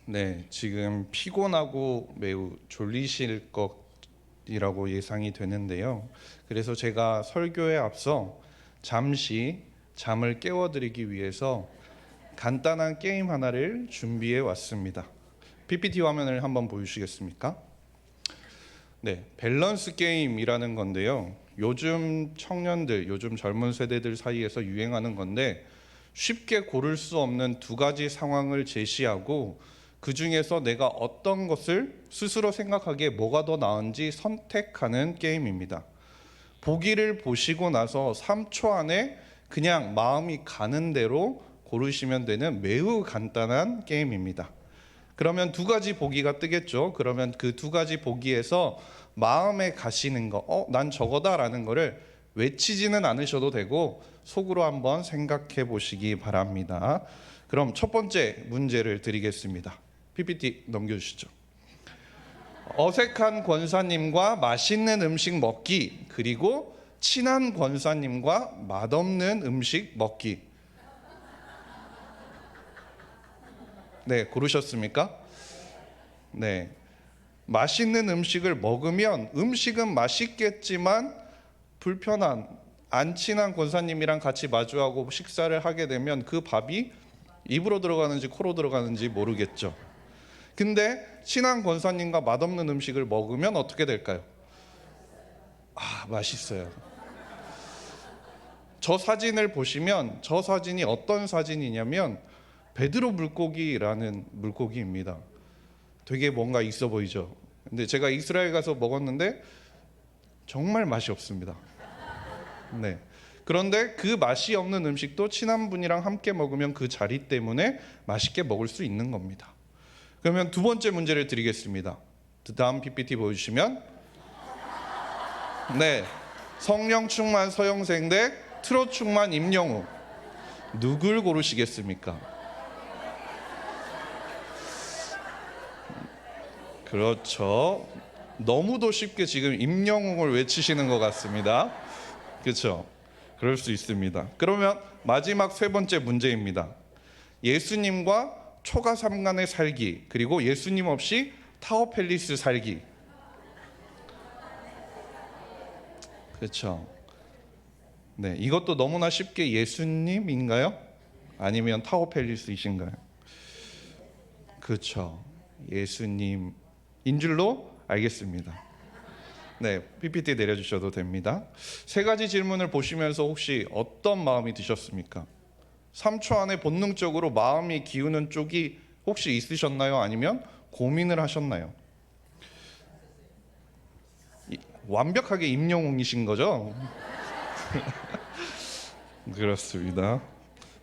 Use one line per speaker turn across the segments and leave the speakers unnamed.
네, 지금 피곤하고 매우 졸리실 것이라고 예상이 되는데요. 그래서 제가 설교에 앞서 잠시 잠을 깨워드리기 위해서 간단한 게임 하나를 준비해 왔습니다. PPT 화면을 한번 보여주시겠습니까? 네, 밸런스 게임이라는 건데요. 요즘 청년들, 요즘 젊은 세대들 사이에서 유행하는 건데 쉽게 고를 수 없는 두 가지 상황을 제시하고 그 중에서 내가 어떤 것을 스스로 생각하기에 뭐가 더 나은지 선택하는 게임입니다. 보기를 보시고 나서 3초 안에 그냥 마음이 가는 대로 고르시면 되는 매우 간단한 게임입니다. 그러면 두 가지 보기가 뜨겠죠. 그러면 그 두 가지 보기에서 마음에 가시는 거, 난 저거다라는 거를 외치지는 않으셔도 되고 속으로 한번 생각해 보시기 바랍니다. 그럼 첫 번째 문제를 드리겠습니다. PPT 넘겨주시죠. 어색한 권사님과 맛있는 음식 먹기, 그리고 친한 권사님과 맛없는 음식 먹기. 네, 고르셨습니까? 네. 맛있는 음식을 먹으면 음식은 맛있겠지만 불편한 안 친한 권사님이랑 같이 마주하고 식사를 하게 되면 그 밥이 입으로 들어가는지 코로 들어가는지 모르겠죠. 근데 친한 권사님과 맛없는 음식을 먹으면 어떻게 될까요? 맛있어요. 저 사진을 보시면 저 사진이 어떤 사진이냐면 베드로 물고기라는 물고기입니다. 되게 뭔가 있어 보이죠. 근데 제가 이스라엘 가서 먹었는데 정말 맛이 없습니다. 네. 그런데 그 맛이 없는 음식도 친한 분이랑 함께 먹으면 그 자리 때문에 맛있게 먹을 수 있는 겁니다. 그러면 두 번째 문제를 드리겠습니다. 다음 PPT 보여주시면, 네, 성령 충만 서영생 대 트롯 충만 임영웅, 누굴 고르시겠습니까? 그렇죠. 너무도 쉽게 지금 임영웅을 외치시는 것 같습니다. 그렇죠. 그럴 수 있습니다. 그러면 마지막 세 번째 문제입니다. 예수님과 초가 삼간에 살기, 그리고 예수님 없이 타워 팰리스 살기. 그렇죠. 네, 이것도 너무나 쉽게 예수님인가요? 아니면 타워 팰리스이신가요? 그렇죠. 예수님인 줄로 알겠습니다. 네, PPT 내려주셔도 됩니다. 세 가지 질문을 보시면서 혹시 어떤 마음이 드셨습니까? 3초 안에 본능적으로 마음이 기우는 쪽이 혹시 있으셨나요? 아니면 고민을 하셨나요? 완벽하게 임영웅이신 거죠? 그렇습니다.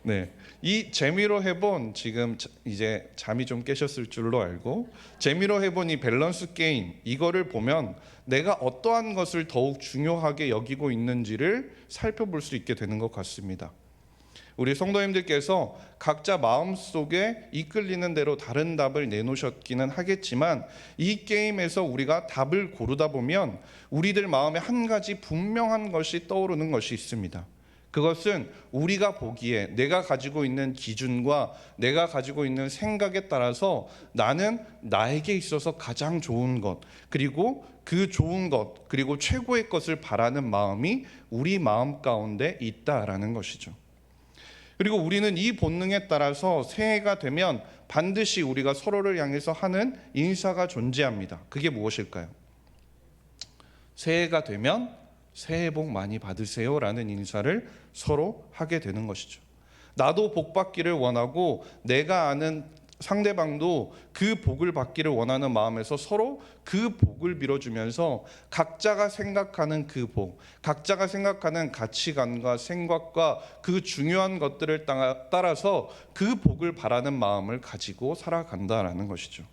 네, 이 재미로 해본 지금 이제 잠이 좀 깨셨을 줄로 알고 재미로 해본 이 밸런스 게임 이거를 보면 내가 어떠한 것을 더욱 중요하게 여기고 있는지를 살펴볼 수 있게 되는 것 같습니다. 우리 성도님들께서 각자 마음속에 이끌리는 대로 다른 답을 내놓으셨기는 하겠지만 이 게임에서 우리가 답을 고르다 보면 우리들 마음에 한 가지 분명한 것이 떠오르는 것이 있습니다. 그것은 우리가 보기에 내가 가지고 있는 기준과 내가 가지고 있는 생각에 따라서 나는 나에게 있어서 가장 좋은 것, 그리고 그 좋은 것, 그리고 최고의 것을 바라는 마음이 우리 마음 가운데 있다라는 것이죠. 그리고 우리는 이 본능에 따라서 새해가 되면 반드시 우리가 서로를 향해서 하는 인사가 존재합니다. 그게 무엇일까요? 새해가 되면 새해 복 많이 받으세요 라는 인사를 서로 하게 되는 것이죠. 나도 복 받기를 원하고 내가 아는 상대방도 그 복을 받기를 원하는 마음에서 서로 그 복을 빌어주면서 각자가 생각하는 그 복, 각자가 생각하는 가치관과 생각과 그 중요한 것들을 따라서 그 복을 바라는 마음을 가지고 살아간다라는 것이죠.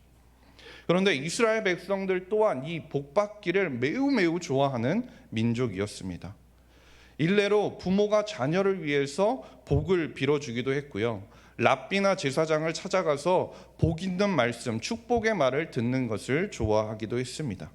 그런데 이스라엘 백성들 또한 이 복 받기를 매우 좋아하는 민족이었습니다. 일례로 부모가 자녀를 위해서 복을 빌어주기도 했고요. 랍비나 제사장을 찾아가서 복 있는 말씀, 축복의 말을 듣는 것을 좋아하기도 했습니다.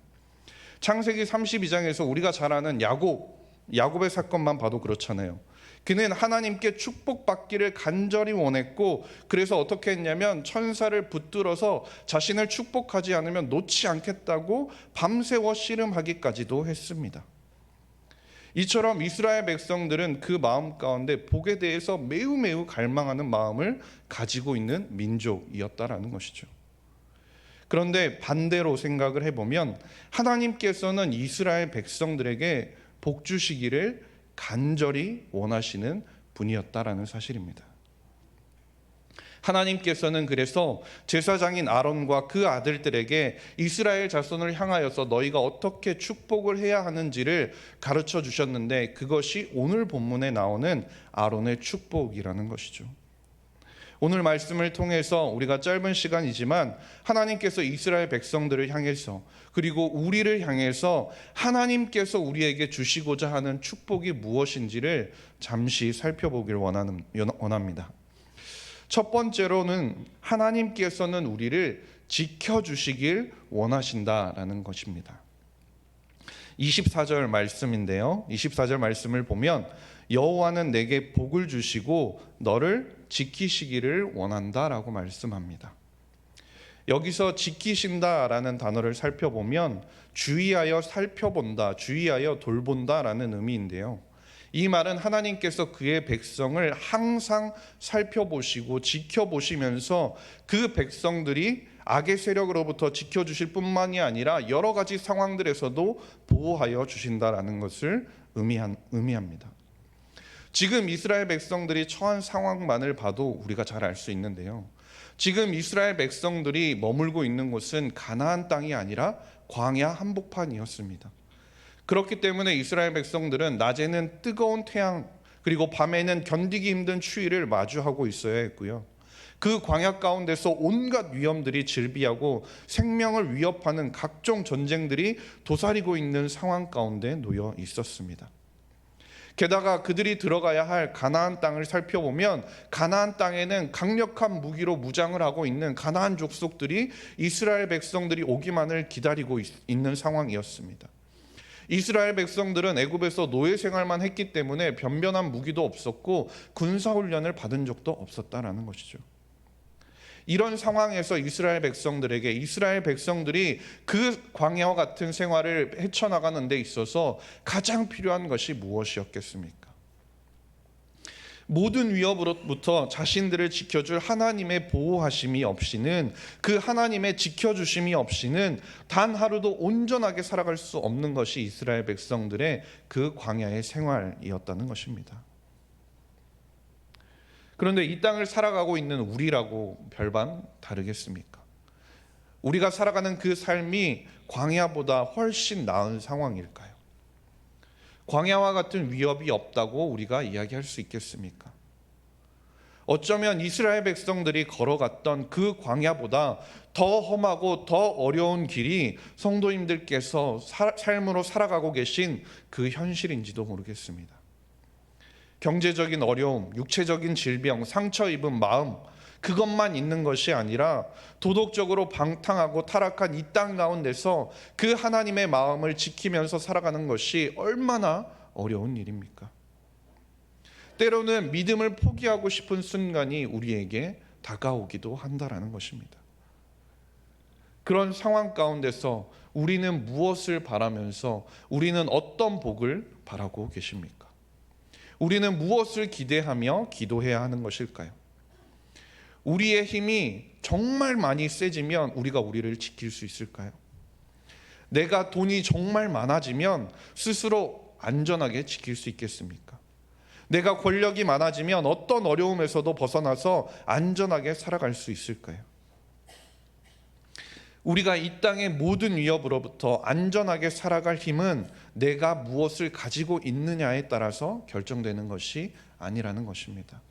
창세기 32장에서 우리가 잘 아는 야곱의 사건만 봐도 그렇잖아요. 그는 하나님께 축복받기를 간절히 원했고, 그래서 어떻게 했냐면 천사를 붙들어서 자신을 축복하지 않으면 놓지 않겠다고 밤새워 씨름하기까지도 했습니다. 이처럼 이스라엘 백성들은 그 마음 가운데 복에 대해서 매우 갈망하는 마음을 가지고 있는 민족이었다라는 것이죠. 그런데 반대로 생각을 해보면 하나님께서는 이스라엘 백성들에게 복 주시기를 간절히 원하시는 분이었다라는 사실입니다. 하나님께서는 그래서 제사장인 아론과 그 아들들에게 이스라엘 자손을 향하여서 너희가 어떻게 축복을 해야 하는지를 가르쳐 주셨는데, 그것이 오늘 본문에 나오는 아론의 축복이라는 것이죠. 오늘 말씀을 통해서 우리가 짧은 시간이지만 하나님께서 이스라엘 백성들을 향해서, 그리고 우리를 향해서 하나님께서 우리에게 주시고자 하는 축복이 무엇인지를 잠시 살펴보길 원합니다. 첫 번째로는 하나님께서는 우리를 지켜주시길 원하신다라는 것입니다. 24절 말씀인데요, 24절 말씀을 보면 여호와는 내게 복을 주시고 너를 지키시기를 원한다라고 말씀합니다. 여기서 지키신다라는 단어를 살펴보면 주의하여 살펴본다, 주의하여 돌본다라는 의미인데요, 이 말은 하나님께서 그의 백성을 항상 살펴보시고 지켜보시면서 그 백성들이 악의 세력으로부터 지켜주실 뿐만이 아니라 여러 가지 상황들에서도 보호하여 주신다라는 것을 의미합니다. 지금 이스라엘 백성들이 처한 상황만을 봐도 우리가 잘 알 수 있는데요, 지금 이스라엘 백성들이 머물고 있는 곳은 가나안 땅이 아니라 광야 한복판이었습니다. 그렇기 때문에 이스라엘 백성들은 낮에는 뜨거운 태양, 그리고 밤에는 견디기 힘든 추위를 마주하고 있어야 했고요, 그 광야 가운데서 온갖 위험들이 질비하고 생명을 위협하는 각종 전쟁들이 도사리고 있는 상황 가운데 놓여 있었습니다. 게다가 그들이 들어가야 할 가나안 땅을 살펴보면 가나안 땅에는 강력한 무기로 무장을 하고 있는 가나안 족속들이 이스라엘 백성들이 오기만을 기다리고 있는 상황이었습니다. 이스라엘 백성들은 애굽에서 노예 생활만 했기 때문에 변변한 무기도 없었고 군사훈련을 받은 적도 없었다라는 것이죠. 이런 상황에서 이스라엘 백성들이 그 광야와 같은 생활을 헤쳐나가는 데 있어서 가장 필요한 것이 무엇이었겠습니까? 모든 위협으로부터 자신들을 지켜줄 하나님의 보호하심이 없이는, 그 하나님의 지켜주심이 없이는 단 하루도 온전하게 살아갈 수 없는 것이 이스라엘 백성들의 그 광야의 생활이었다는 것입니다. 그런데 이 땅을 살아가고 있는 우리라고 별반 다르겠습니까? 우리가 살아가는 그 삶이 광야보다 훨씬 나은 상황일까요? 광야와 같은 위협이 없다고 우리가 이야기할 수 있겠습니까? 어쩌면 이스라엘 백성들이 걸어갔던 그 광야보다 더 험하고 더 어려운 길이 성도님들께서 삶으로 살아가고 계신 그 현실인지도 모르겠습니다. 경제적인 어려움, 육체적인 질병, 상처 입은 마음, 그것만 있는 것이 아니라 도덕적으로 방탕하고 타락한 이 땅 가운데서 그 하나님의 마음을 지키면서 살아가는 것이 얼마나 어려운 일입니까? 때로는 믿음을 포기하고 싶은 순간이 우리에게 다가오기도 한다라는 것입니다. 그런 상황 가운데서 우리는 무엇을 바라면서, 우리는 어떤 복을 바라고 계십니까? 우리는 무엇을 기대하며 기도해야 하는 것일까요? 우리의 힘이 정말 많이 세지면 우리가 우리를 지킬 수 있을까요? 내가 돈이 정말 많아지면 스스로 안전하게 지킬 수 있겠습니까? 내가 권력이 많아지면 어떤 어려움에서도 벗어나서 안전하게 살아갈 수 있을까요? 우리가 이 땅의 모든 위협으로부터 안전하게 살아갈 힘은 내가 무엇을 가지고 있느냐에 따라서 결정되는 것이 아니라는 것입니다.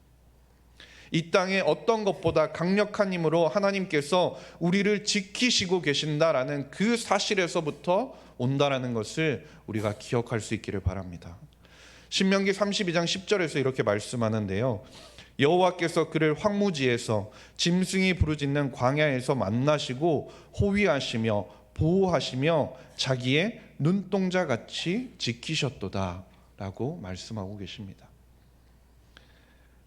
이 땅의 어떤 것보다 강력한 힘으로 하나님께서 우리를 지키시고 계신다라는 그 사실에서부터 온다라는 것을 우리가 기억할 수 있기를 바랍니다. 신명기 32장 10절에서 이렇게 말씀하는데요, 여호와께서 그를 황무지에서 짐승이 부르짖는 광야에서 만나시고 호위하시며 보호하시며 자기의 눈동자같이 지키셨도다 라고 말씀하고 계십니다.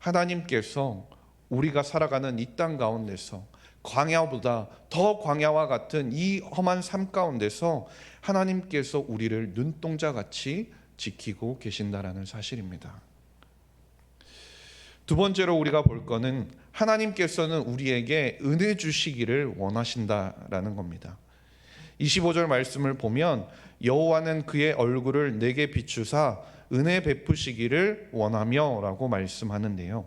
하나님께서 우리가 살아가는 이 땅 가운데서 광야보다 더 광야와 같은 이 험한 삶 가운데서 하나님께서 우리를 눈동자같이 지키고 계신다라는 사실입니다. 두 번째로 우리가 볼 것은 하나님께서는 우리에게 은혜 주시기를 원하신다라는 겁니다. 25절 말씀을 보면 여호와는 그의 얼굴을 내게 비추사 은혜 베푸시기를 원하며 라고 말씀하는데요.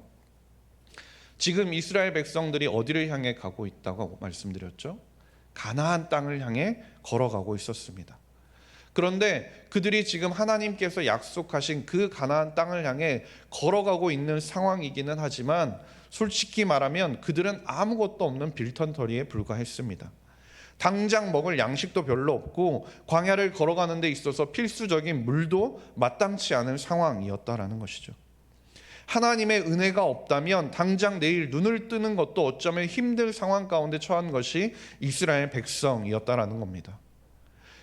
지금 이스라엘 백성들이 어디를 향해 가고 있다고 말씀드렸죠? 가나안 땅을 향해 걸어가고 있었습니다. 그런데 그들이 지금 하나님께서 약속하신 그 가나안 땅을 향해 걸어가고 있는 상황이기는 하지만 솔직히 말하면 그들은 아무것도 없는 빌턴터리에 불과했습니다. 당장 먹을 양식도 별로 없고 광야를 걸어가는 데 있어서 필수적인 물도 마땅치 않은 상황이었다라는 것이죠. 하나님의 은혜가 없다면 당장 내일 눈을 뜨는 것도 어쩌면 힘든 상황 가운데 처한 것이 이스라엘 백성이었다라는 겁니다.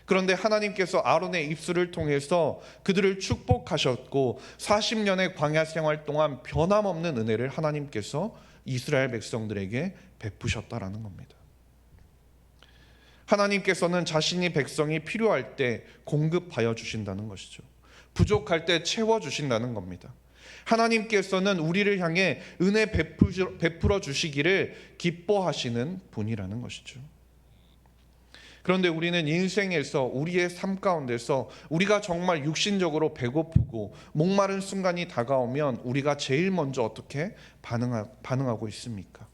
그런데 하나님께서 아론의 입술을 통해서 그들을 축복하셨고 40년의 광야 생활 동안 변함없는 은혜를 하나님께서 이스라엘 백성들에게 베푸셨다라는 겁니다. 하나님께서는 자신이 백성이 필요할 때 공급하여 주신다는 것이죠. 부족할 때 채워주신다는 겁니다. 하나님께서는 우리를 향해 은혜 베풀어 주시기를 기뻐하시는 분이라는 것이죠. 그런데 우리는 인생에서 우리의 삶 가운데서 우리가 정말 육신적으로 배고프고 목마른 순간이 다가오면 우리가 제일 먼저 어떻게 반응하고 있습니까?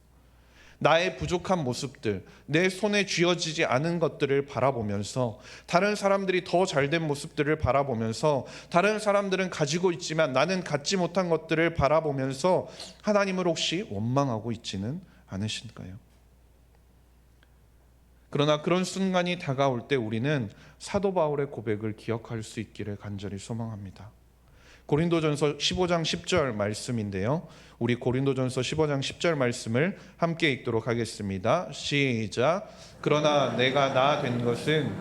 나의 부족한 모습들, 내 손에 쥐어지지 않은 것들을 바라보면서 다른 사람들이 더 잘된 모습들을 바라보면서 다른 사람들은 가지고 있지만 나는 갖지 못한 것들을 바라보면서 하나님을 혹시 원망하고 있지는 않으신가요? 그러나 그런 순간이 다가올 때 우리는 사도 바울의 고백을 기억할 수 있기를 간절히 소망합니다. 고린도전서 15장 10절 말씀인데요. 우리 고린도전서 15장 10절 말씀을 함께 읽도록 하겠습니다. 시작. 그러나 내가 나 된 것은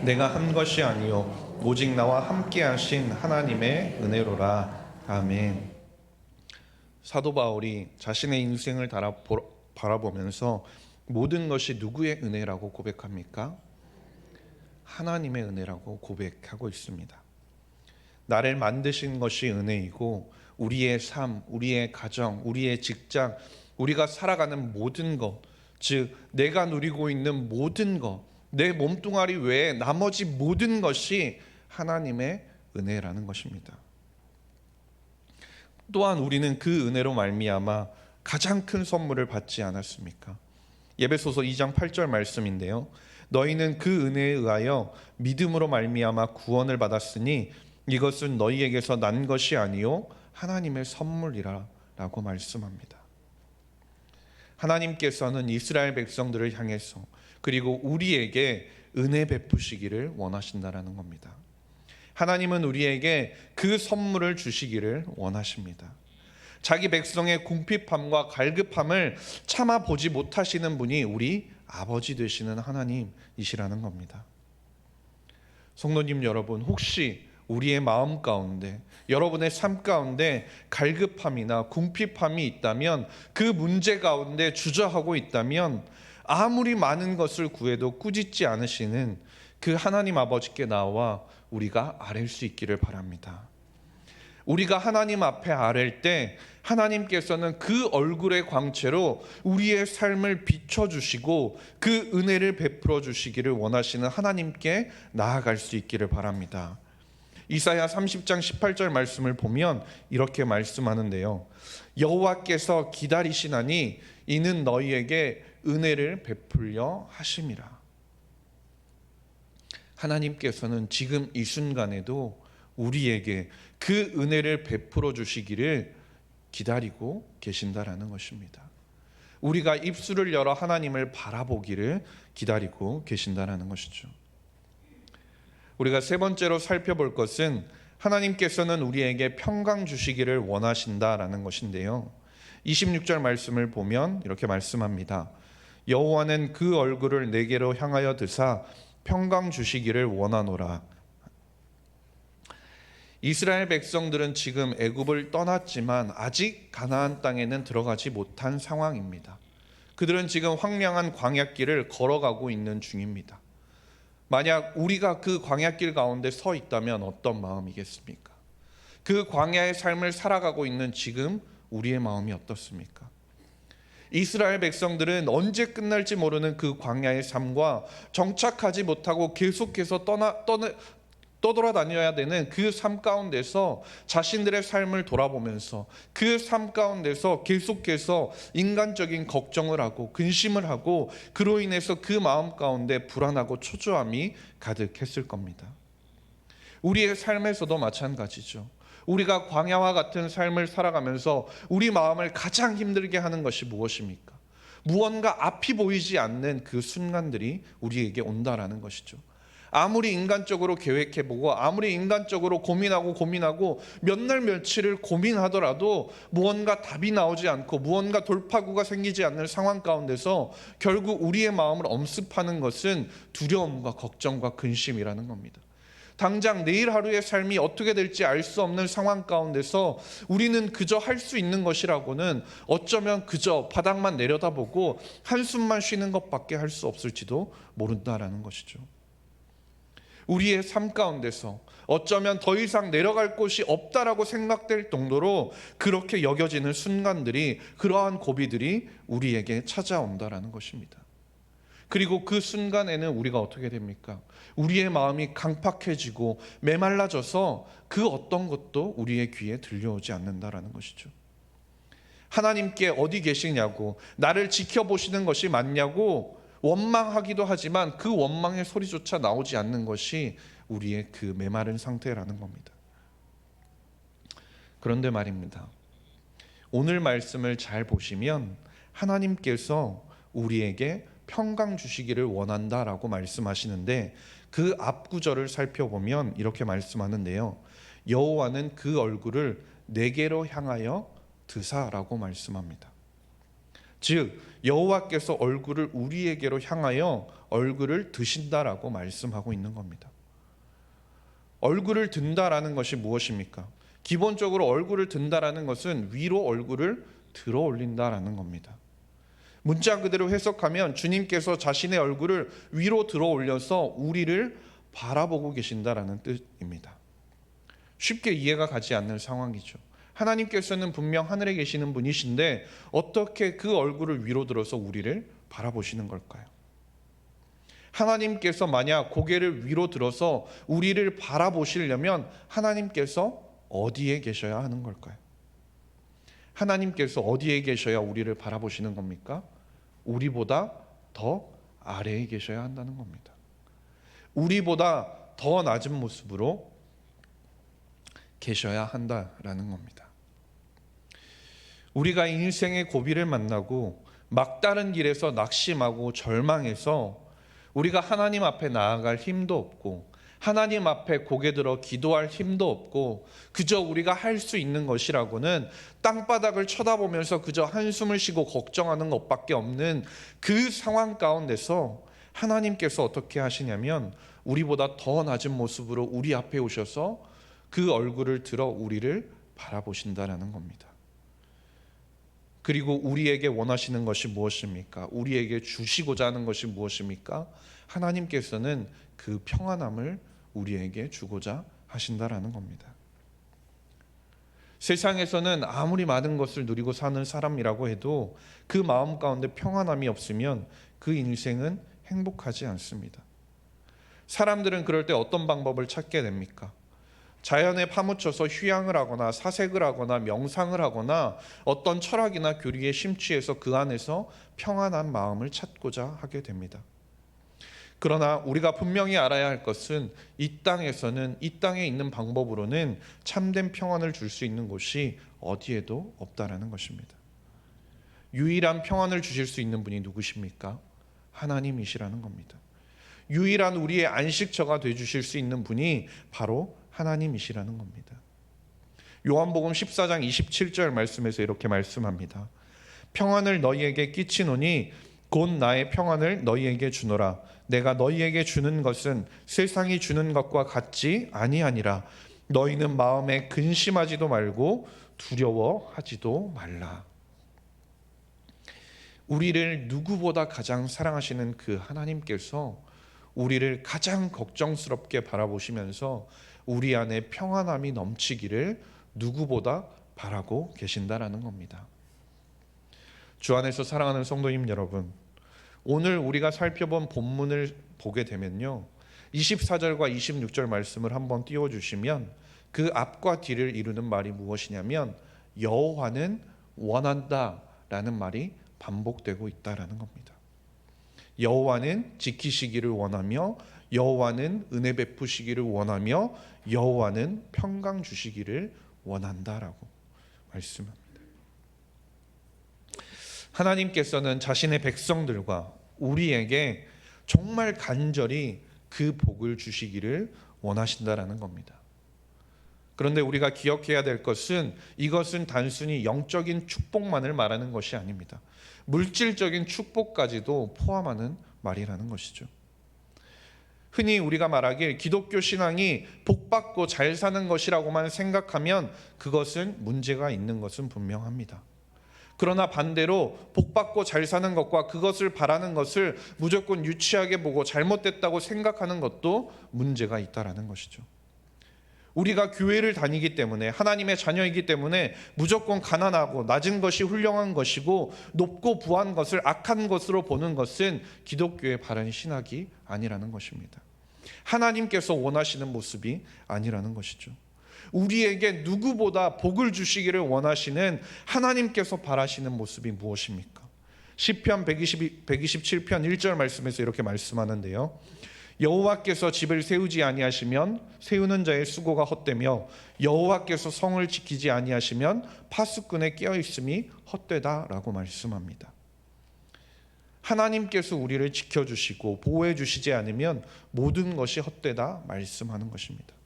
내가 한 것이 아니요 오직 나와 함께 하신 하나님의 은혜로라. 아멘. 사도 바울이 자신의 인생을 바라보면서 모든 것이 누구의 은혜라고 고백합니까? 하나님의 은혜라고 고백하고 있습니다. 나를 만드신 것이 은혜이고 우리의 삶, 우리의 가정, 우리의 직장, 우리가 살아가는 모든 것, 즉 내가 누리고 있는 모든 것, 내 몸뚱아리 외에 나머지 모든 것이 하나님의 은혜라는 것입니다. 또한 우리는 그 은혜로 말미암아 가장 큰 선물을 받지 않았습니까? 에베소서 2장 8절 말씀인데요. 너희는 그 은혜에 의하여 믿음으로 말미암아 구원을 받았으니 이것은 너희에게서 난 것이 아니요 하나님의 선물이라 라고 말씀합니다. 하나님께서는 이스라엘 백성들을 향해서 그리고 우리에게 은혜 베푸시기를 원하신다라는 겁니다. 하나님은 우리에게 그 선물을 주시기를 원하십니다. 자기 백성의 궁핍함과 갈급함을 참아 보지 못하시는 분이 우리 아버지 되시는 하나님이시라는 겁니다. 성도님 여러분, 혹시 우리의 마음 가운데, 여러분의 삶 가운데 갈급함이나 궁핍함이 있다면, 그 문제 가운데 주저하고 있다면 아무리 많은 것을 구해도 꾸짖지 않으시는 그 하나님 아버지께 나와 우리가 아랠 수 있기를 바랍니다. 우리가 하나님 앞에 아랠 때 하나님께서는 그 얼굴의 광채로 우리의 삶을 비춰주시고 그 은혜를 베풀어 주시기를 원하시는 하나님께 나아갈 수 있기를 바랍니다. 이사야 30장 18절 말씀을 보면 이렇게 말씀하는데요. 여호와께서 기다리시나니 이는 너희에게 은혜를 베풀려 하심이라. 하나님께서는 지금 이 순간에도 우리에게 그 은혜를 베풀어 주시기를 기다리고 계신다라는 것입니다. 우리가 입술을 열어 하나님을 바라보기를 기다리고 계신다라는 것이죠. 우리가 세 번째로 살펴볼 것은 하나님께서는 우리에게 평강 주시기를 원하신다라는 것인데요. 26절 말씀을 보면 이렇게 말씀합니다. 여호와는 그 얼굴을 내게로 향하여 드사 평강 주시기를 원하노라. 이스라엘 백성들은 지금 애굽을 떠났지만 아직 가나안 땅에는 들어가지 못한 상황입니다. 그들은 지금 황량한 광야길을 걸어가고 있는 중입니다. 만약 우리가 그 광야길 가운데 서 있다면 어떤 마음이겠습니까? 그 광야의 삶을 살아가고 있는 지금 우리의 마음이 어떻습니까? 이스라엘 백성들은 언제 끝날지 모르는 그 광야의 삶과 정착하지 못하고 계속해서 떠돌아다녀야 되는 그 삶 가운데서 자신들의 삶을 돌아보면서 그 삶 가운데서 계속해서 인간적인 걱정을 하고 근심을 하고 그로 인해서 그 마음 가운데 불안하고 초조함이 가득했을 겁니다. 우리의 삶에서도 마찬가지죠. 우리가 광야와 같은 삶을 살아가면서 우리 마음을 가장 힘들게 하는 것이 무엇입니까? 무언가 앞이 보이지 않는 그 순간들이 우리에게 온다라는 것이죠. 아무리 인간적으로 계획해보고 아무리 인간적으로 고민하고 몇 날 며칠을 고민하더라도 무언가 답이 나오지 않고 무언가 돌파구가 생기지 않는 상황 가운데서 결국 우리의 마음을 엄습하는 것은 두려움과 걱정과 근심이라는 겁니다. 당장 내일 하루의 삶이 어떻게 될지 알 수 없는 상황 가운데서 우리는 그저 할 수 있는 것이라고는 어쩌면 그저 바닥만 내려다보고 한숨만 쉬는 것밖에 할 수 없을지도 모른다라는 것이죠. 우리의 삶 가운데서 어쩌면 더 이상 내려갈 곳이 없다라고 생각될 정도로 그렇게 여겨지는 순간들이, 그러한 고비들이 우리에게 찾아온다라는 것입니다. 그리고 그 순간에는 우리가 어떻게 됩니까? 우리의 마음이 강팍해지고 메말라져서 그 어떤 것도 우리의 귀에 들려오지 않는다라는 것이죠. 하나님께 어디 계시냐고, 나를 지켜보시는 것이 맞냐고 원망하기도 하지만 그 원망의 소리조차 나오지 않는 것이 우리의 그 메마른 상태라는 겁니다. 그런데 말입니다. 오늘 말씀을 잘 보시면 하나님께서 우리에게 평강 주시기를 원한다라고 말씀하시는데 그 앞 구절을 살펴보면 이렇게 말씀하는데요. 여호와는 그 얼굴을 내게로 향하여 드사라고 말씀합니다. 즉 여호와께서 얼굴을 우리에게로 향하여 얼굴을 드신다라고 말씀하고 있는 겁니다. 얼굴을 든다라는 것이 무엇입니까? 기본적으로 얼굴을 든다라는 것은 위로 얼굴을 들어 올린다라는 겁니다. 문자 그대로 해석하면 주님께서 자신의 얼굴을 위로 들어 올려서 우리를 바라보고 계신다라는 뜻입니다. 쉽게 이해가 가지 않는 상황이죠. 하나님께서는 분명 하늘에 계시는 분이신데 어떻게 그 얼굴을 위로 들어서 우리를 바라보시는 걸까요? 하나님께서 만약 고개를 위로 들어서 우리를 바라보시려면 하나님께서 어디에 계셔야 하는 걸까요? 하나님께서 어디에 계셔야 우리를 바라보시는 겁니까? 우리보다 더 아래에 계셔야 한다는 겁니다. 우리보다 더 낮은 모습으로 계셔야 한다라는 겁니다. 우리가 인생의 고비를 만나고 막다른 길에서 낙심하고 절망해서 우리가 하나님 앞에 나아갈 힘도 없고 하나님 앞에 고개 들어 기도할 힘도 없고 그저 우리가 할 수 있는 것이라고는 땅바닥을 쳐다보면서 그저 한숨을 쉬고 걱정하는 것밖에 없는 그 상황 가운데서 하나님께서 어떻게 하시냐면 우리보다 더 낮은 모습으로 우리 앞에 오셔서 그 얼굴을 들어 우리를 바라보신다라는 겁니다. 그리고 우리에게 원하시는 것이 무엇입니까? 우리에게 주시고자 하는 것이 무엇입니까? 하나님께서는 그 평안함을 우리에게 주고자 하신다라는 겁니다. 세상에서는 아무리 많은 것을 누리고 사는 사람이라고 해도 그 마음 가운데 평안함이 없으면 그 인생은 행복하지 않습니다. 사람들은 그럴 때 어떤 방법을 찾게 됩니까? 자연에 파묻혀서 휴양을 하거나 사색을 하거나 명상을 하거나 어떤 철학이나 교리에 심취해서 그 안에서 평안한 마음을 찾고자 하게 됩니다. 그러나 우리가 분명히 알아야 할 것은 이 땅에서는 이 땅에 있는 방법으로는 참된 평안을 줄 수 있는 곳이 어디에도 없다라는 것입니다. 유일한 평안을 주실 수 있는 분이 누구십니까? 하나님이시라는 겁니다. 유일한 우리의 안식처가 되어주실 수 있는 분이 바로 하나님이시라는 겁니다. 요한복음 14장 27절 말씀에서 이렇게 말씀합니다. 평안을 너희에게 끼치노니 곧 나의 평안을 너희에게 주노라. 내가 너희에게 주는 것은 세상이 주는 것과 같지 아니하니라. 너희는 마음에 근심하지도 말고 두려워하지도 말라. 우리를 누구보다 가장 사랑하시는 그 하나님께서 우리를 가장 걱정스럽게 바라보시면서 우리 안에 평안함이 넘치기를 누구보다 바라고 계신다라는 겁니다. 주 안에서 사랑하는 성도님 여러분, 오늘 우리가 살펴본 본문을 보게 되면요, 24절과 26절 말씀을 한번 띄워주시면 그 앞과 뒤를 이루는 말이 무엇이냐면 여호와는 원한다 라는 말이 반복되고 있다라는 겁니다. 여호와는 지키시기를 원하며, 여호와는 은혜 베푸시기를 원하며, 여호와는 평강 주시기를 원한다라고 말씀합니다. 하나님께서는 자신의 백성들과 우리에게 정말 간절히 그 복을 주시기를 원하신다라는 겁니다. 그런데 우리가 기억해야 될 것은 이것은 단순히 영적인 축복만을 말하는 것이 아닙니다. 물질적인 축복까지도 포함하는 말이라는 것이죠. 흔히 우리가 말하길 기독교 신앙이 복받고 잘 사는 것이라고만 생각하면 그것은 문제가 있는 것은 분명합니다. 그러나 반대로 복받고 잘 사는 것과 그것을 바라는 것을 무조건 유치하게 보고 잘못됐다고 생각하는 것도 문제가 있다라는 것이죠. 우리가 교회를 다니기 때문에, 하나님의 자녀이기 때문에 무조건 가난하고 낮은 것이 훌륭한 것이고 높고 부한 것을 악한 것으로 보는 것은 기독교의 바른 신학이 아니라는 것입니다. 하나님께서 원하시는 모습이 아니라는 것이죠. 우리에게 누구보다 복을 주시기를 원하시는 하나님께서 바라시는 모습이 무엇입니까? 시편 127편 1절 말씀에서 이렇게 말씀하는데요, 여호와께서 집을 세우지 아니하시면 세우는 자의 수고가 헛되며 여호와께서 성을 지키지 아니하시면 파수꾼의 깨어있음이 헛되다라고 말씀합니다. 하나님께서 우리를 지켜주시고 보호해 주시지 않으면 모든 것이 헛되다 말씀하는 것입니다.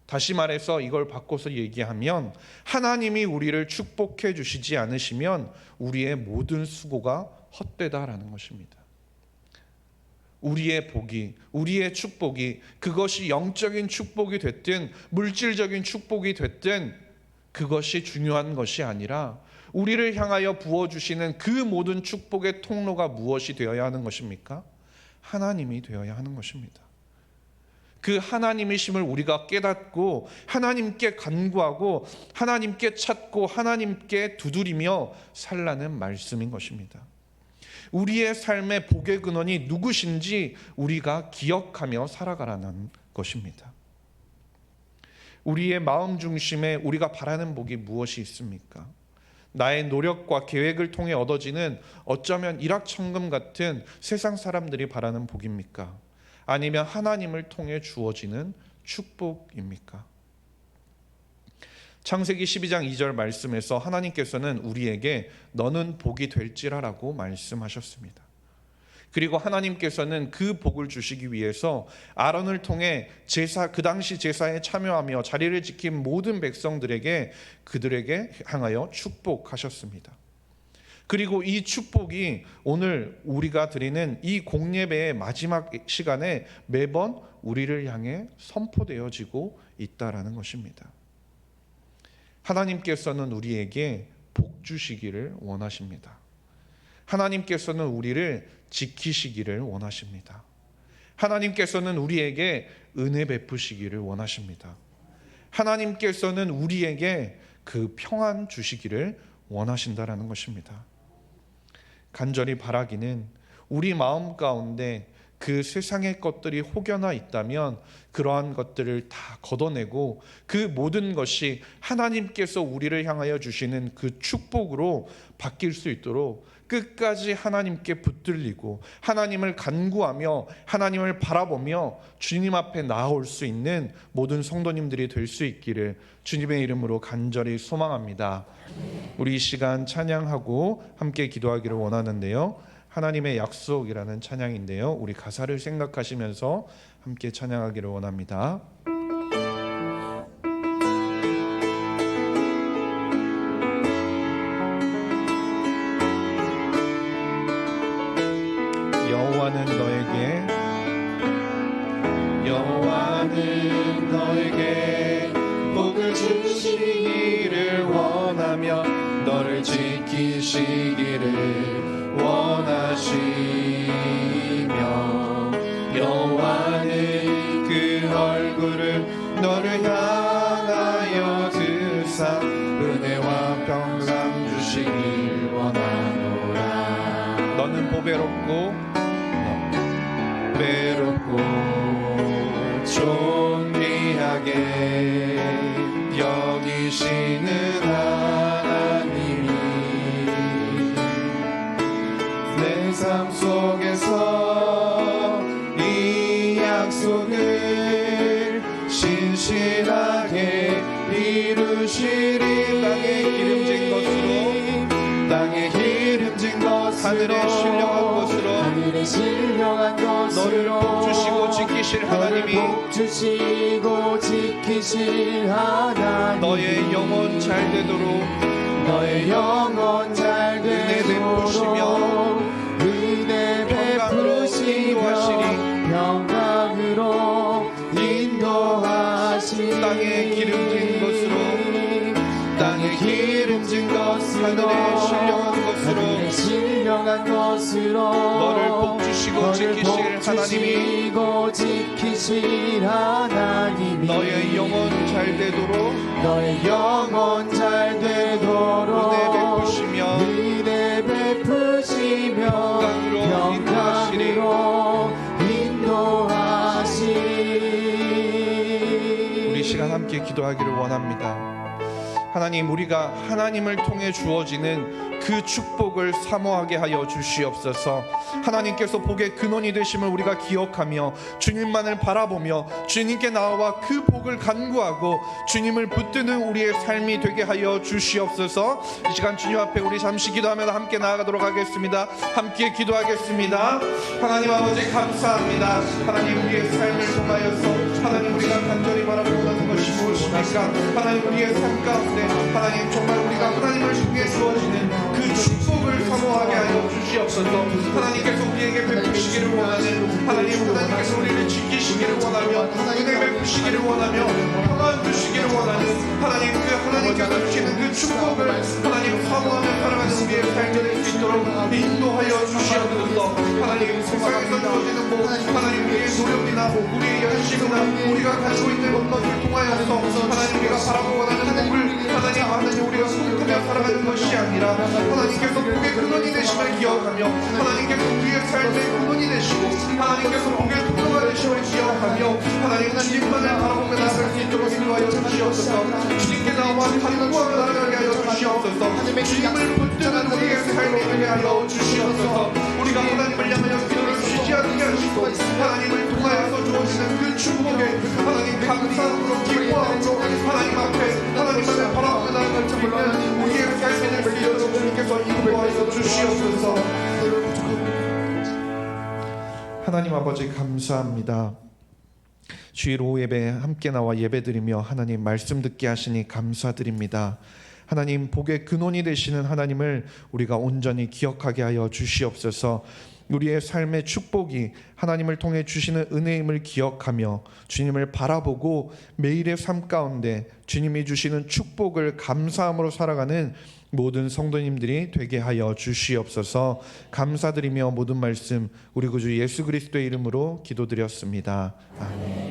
다시 말해서 이걸 바꿔서 얘기하면 하나님이 우리를 축복해 주시지 않으시면 우리의 모든 수고가 헛되다라는 것입니다. 우리의 복이, 우리의 축복이, 그것이 영적인 축복이 됐든 물질적인 축복이 됐든 그것이 중요한 것이 아니라 우리를 향하여 부어주시는 그 모든 축복의 통로가 무엇이 되어야 하는 것입니까? 하나님이 되어야 하는 것입니다. 그 하나님이심을 우리가 깨닫고 하나님께 간구하고 하나님께 찾고 하나님께 두드리며 살라는 말씀인 것입니다. 우리의 삶의 복의 근원이 누구신지 우리가 기억하며 살아가라는 것입니다. 우리의 마음 중심에 우리가 바라는 복이 무엇이 있습니까? 나의 노력과 계획을 통해 얻어지는 어쩌면 일확천금 같은 세상 사람들이 바라는 복입니까? 아니면 하나님을 통해 주어지는 축복입니까? 창세기 12장 2절 말씀에서 하나님께서는 우리에게 너는 복이 될지라라고 말씀하셨습니다. 그리고 하나님께서는 그 복을 주시기 위해서 아론을 통해 그 당시 제사에 참여하며 자리를 지킨 모든 백성들에게 그들에게 향하여 축복하셨습니다. 그리고 이 축복이 오늘 우리가 드리는 이 공예배의 마지막 시간에 매번 우리를 향해 선포되어지고 있다라는 것입니다. 하나님께서는 우리에게 복 주시기를 원하십니다. 하나님께서는 우리를 지키시기를 원하십니다. 하나님께서는 우리에게 은혜 베푸시기를 원하십니다. 하나님께서는 우리에게 그 평안 주시기를 원하신다라는 것입니다. 간절히 바라기는 우리 마음 가운데 그 세상의 것들이 혹여나 있다면 그러한 것들을 다 걷어내고 그 모든 것이 하나님께서 우리를 향하여 주시는 그 축복으로 바뀔 수 있도록 끝까지 하나님께 붙들리고 하나님을 간구하며 하나님을 바라보며 주님 앞에 나아올 수 있는 모든 성도님들이 될 수 있기를 주님의 이름으로 간절히 소망합니다. 우리 이 시간 찬양하고 함께 기도하기를 원하는데요, 하나님의 약속이라는 찬양인데요, 우리 가사를 생각하시면서 함께 찬양하기를 원합니다. 얼굴을 너를 향하여 드사 은혜와 평강 주시길 원하노라. 너는 보배롭고 존귀하게 여기시는 하나님이 내 삶 속에서 이 약속을 신실하게 이루시리. 땅에 기름진 것으로 하늘에 신령한 것으로 너를 복주시고 지키실 하나님이 너의 영혼 잘 되도록 은혜 베푸시며 평강으로 인도하시리. 땅에 기름진 것으로 하늘에 신령한 것으로 너를 복주시고 지키실 하나님이 너의 영혼 잘 되도록 은혜 베푸시며 평강으로 인도하시리. 우리 시간 함께 기도하기를 원합니다. 하나님, 우리가 하나님을 통해 주어지는 그 축복을 사모하게 하여 주시옵소서. 하나님께서 복의 근원이 되심을 우리가 기억하며 주님만을 바라보며 주님께 나와 그 복을 간구하고 주님을 붙드는 우리의 삶이 되게 하여 주시옵소서. 이 시간 주님 앞에 우리 잠시 기도하며 함께 나아가도록 하겠습니다. 함께 기도하겠습니다. 하나님 아버지 감사합니다. 하나님, 우리의 삶을 통하여서 하나님 우리가 간절히 바라보고 있는 것이 무엇입니까? 하나님, 우리의 삶 가운데 하나님 정말 우리가 하나님을 통해 주어지는 그 축복을 사모하게 하여 주시옵소서. 하나님께서 우리에게 베푸시기를 원하는 하나님께서 우리를 지키시기를 원하며 은혜 베푸시기를 원하며 평안 주시기를 원하는 하나님께서 주시는 그 축복을 하나님 사모하며 살아가는 우리의 삶이 될 수 있도록 인도하여 주시옵소서. 하나님, 세상에서 주어지는 하나님 우리의 노력이나 우리의 열심이나 우리가 가지고 있는 것을 통하여서 하나님 우리가 바라보고 원하는 복을 하나님 우리가 꿈꾸며 살아가는 것이 아니라 하나님께서 복의 근원이 되심을 기억하며 하나님께서 우리의 삶의 근원이 되시고 하나님께서 복의 통로가 되심을 기억하며 하나님 주님만을 바라보며 나아갈 수 있도록 인도하여 주시옵소서. 주님께 나와 간구하며 나아가게 하여 주시옵소서. 주님을 붙드는 우리의 삶이 되게 하여 주시옵소서. 우리가 하나님을 향하여 기도를 쉬지 않게 하시고 하나님을 통하여서 주어지는 그 축복에 하나님 감사함으로 기뻐함으로 하나님 앞에 하나님을 바라보며 나아갈 수 있는 우리의 삶이 될 수 있도록 주님께서 인도하여 주시옵소서. 하나님 아버지 감사합니다. 주일 오후 예배 함께 나와 예배드리며 하나님 말씀 듣게 하시니 감사드립니다. 하나님, 복의 근원이 되시는 하나님을 우리가 온전히 기억하게 하여 주시옵소서. 우리의 삶의 축복이 하나님을 통해 주시는 은혜임을 기억하며 주님을 바라보고 매일의 삶 가운데 주님이 주시는 축복을 감사함으로 살아가는 모든 성도님들이 되게 하여 주시옵소서. 감사드리며 모든 말씀 우리 구주 예수 그리스도의 이름으로 기도드렸습니다. 아멘.